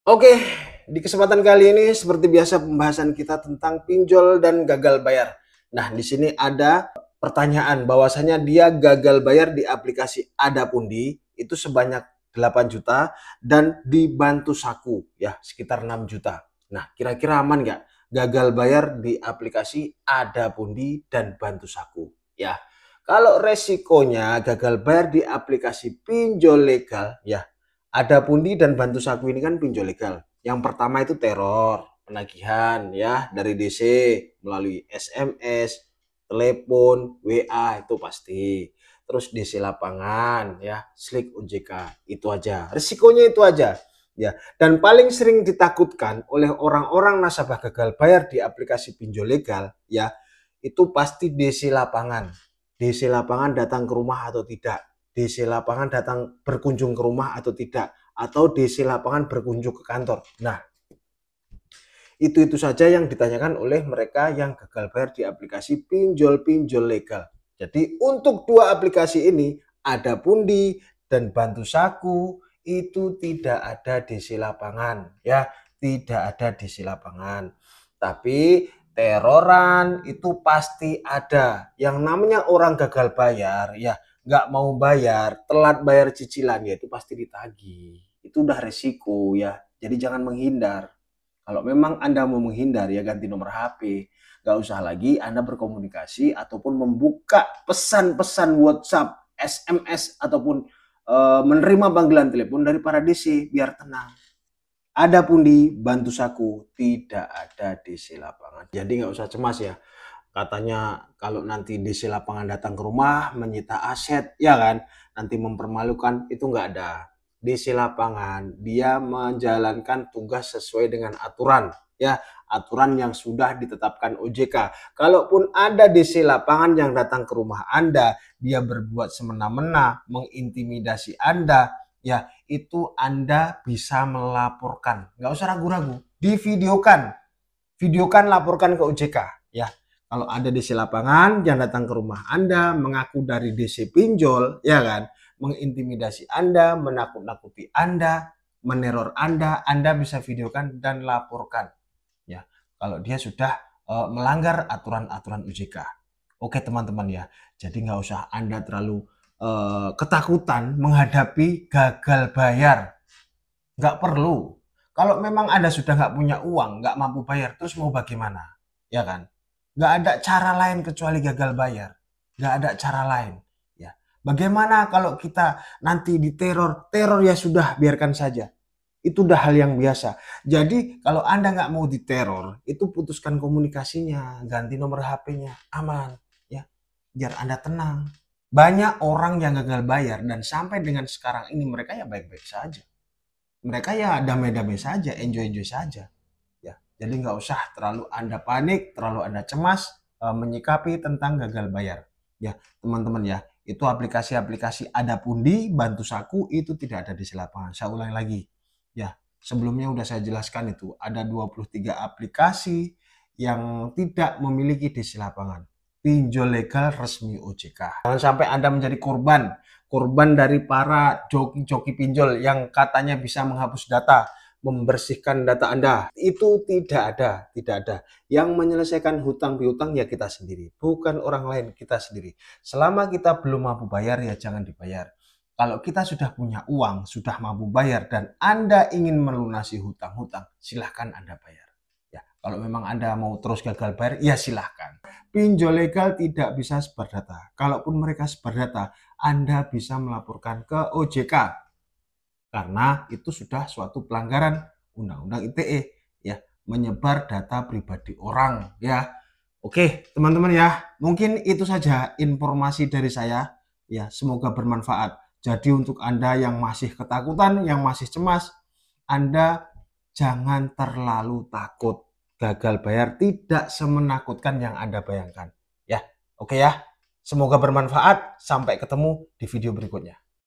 Oke, di kesempatan kali ini seperti biasa pembahasan kita tentang pinjol dan gagal bayar. Nah, di sini ada pertanyaan bahwasanya dia gagal bayar di aplikasi Adapundi itu sebanyak 8 juta dan dibantu Saku ya sekitar 6 juta. Nah, kira-kira aman nggak gagal bayar di aplikasi Adapundi dan Bantu Saku? Ya, kalau resikonya gagal bayar di aplikasi pinjol legal ya Adapundi dan Bantu Saku ini kan pinjol legal. Yang pertama itu teror, penagihan ya dari DC melalui SMS, telepon, WA itu pasti. Terus DC lapangan ya, slik OJK itu aja. Risikonya itu aja. Ya, dan paling sering ditakutkan oleh orang-orang nasabah gagal bayar di aplikasi pinjol legal ya, itu pasti DC lapangan. DC lapangan datang ke rumah atau tidak. DC lapangan datang berkunjung ke rumah atau tidak, atau DC lapangan berkunjung ke kantor. Nah, itu saja yang ditanyakan oleh mereka yang gagal bayar di aplikasi pinjol-pinjol legal. Jadi untuk dua aplikasi ini, Adapundi dan Bantu Saku, itu tidak ada DC lapangan ya, tidak ada DC lapangan. Tapi teroran itu pasti ada. Yang namanya orang gagal bayar ya, nggak mau bayar, telat bayar cicilan ya itu pasti ditagih. Itu udah resiko ya. Jadi jangan menghindar. Kalau memang Anda mau menghindar ya ganti nomor HP. Nggak usah lagi Anda berkomunikasi ataupun membuka pesan-pesan WhatsApp, SMS ataupun menerima panggilan telepon dari para DC biar tenang. Adapundi Bantu Saku tidak ada DC lapangan. Jadi nggak usah cemas ya. Katanya kalau nanti DC lapangan datang ke rumah menyita aset ya kan, nanti mempermalukan, itu nggak ada. DC lapangan dia menjalankan tugas sesuai dengan aturan ya, aturan yang sudah ditetapkan OJK. Kalaupun ada DC lapangan yang datang ke rumah Anda, dia berbuat semena-mena mengintimidasi Anda ya, itu Anda bisa melaporkan, nggak usah ragu-ragu, divideokan, laporkan ke OJK ya. Kalau ada DC lapangan yang datang ke rumah Anda mengaku dari DC pinjol ya kan, mengintimidasi Anda, menakut-nakuti Anda, meneror Anda bisa videokan dan laporkan ya kalau dia sudah melanggar aturan-aturan OJK. Oke teman-teman ya, jadi nggak usah Anda terlalu ketakutan menghadapi gagal bayar. Nggak perlu. Kalau memang Anda sudah nggak punya uang, nggak mampu bayar, terus mau bagaimana? Ya kan? Nggak ada cara lain kecuali gagal bayar. Nggak ada cara lain. Ya. Bagaimana kalau kita nanti diteror? Teror ya sudah, biarkan saja. Itu udah hal yang biasa. Jadi kalau Anda nggak mau diteror, itu putuskan komunikasinya, ganti nomor HP-nya, aman. Ya, biar Anda tenang. Banyak orang yang gagal bayar dan sampai dengan sekarang ini mereka ya baik-baik saja. Mereka ya damai-damai saja, enjoy-enjoy saja. Ya, jadi nggak usah terlalu Anda panik, terlalu Anda cemas menyikapi tentang gagal bayar. Ya, teman-teman ya, itu aplikasi-aplikasi Adapundi, Bantu Saku itu tidak ada di lapangan. Saya ulangi lagi. Ya, sebelumnya udah saya jelaskan itu ada 23 aplikasi yang tidak memiliki di lapangan. Pinjol legal resmi OJK. Jangan sampai Anda menjadi korban dari para joki-joki pinjol yang katanya bisa menghapus data, membersihkan data Anda. Itu tidak ada. Yang menyelesaikan hutang piutang ya kita sendiri, bukan orang lain, kita sendiri. Selama kita belum mampu bayar ya jangan dibayar. Kalau kita sudah punya uang, sudah mampu bayar dan Anda ingin melunasi hutang-hutang, silahkan Anda bayar. Ya, kalau memang Anda mau terus gagal bayar, ya silahkan. Pinjol legal tidak bisa sebar data. Kalaupun mereka sebar data, Anda bisa melaporkan ke OJK karena itu sudah suatu pelanggaran Undang-Undang ITE ya, menyebar data pribadi orang ya. Oke, teman-teman ya, mungkin itu saja informasi dari saya ya, semoga bermanfaat. Jadi untuk Anda yang masih ketakutan, yang masih cemas, Anda jangan terlalu takut. Gagal bayar tidak semenakutkan yang Anda bayangkan. Ya, oke ya. Semoga bermanfaat. Sampai ketemu di video berikutnya.